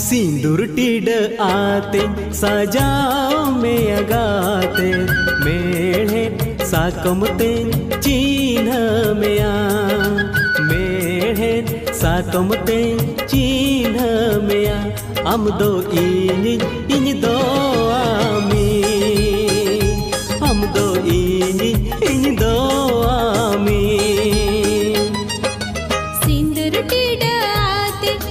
सिंदूर टीड आते सजाओ में अगाते मेढ़े साकमते चिन्ह में मेढ़े साकमते चिन्ह में आम दो इन दो आमी आम दो इन दो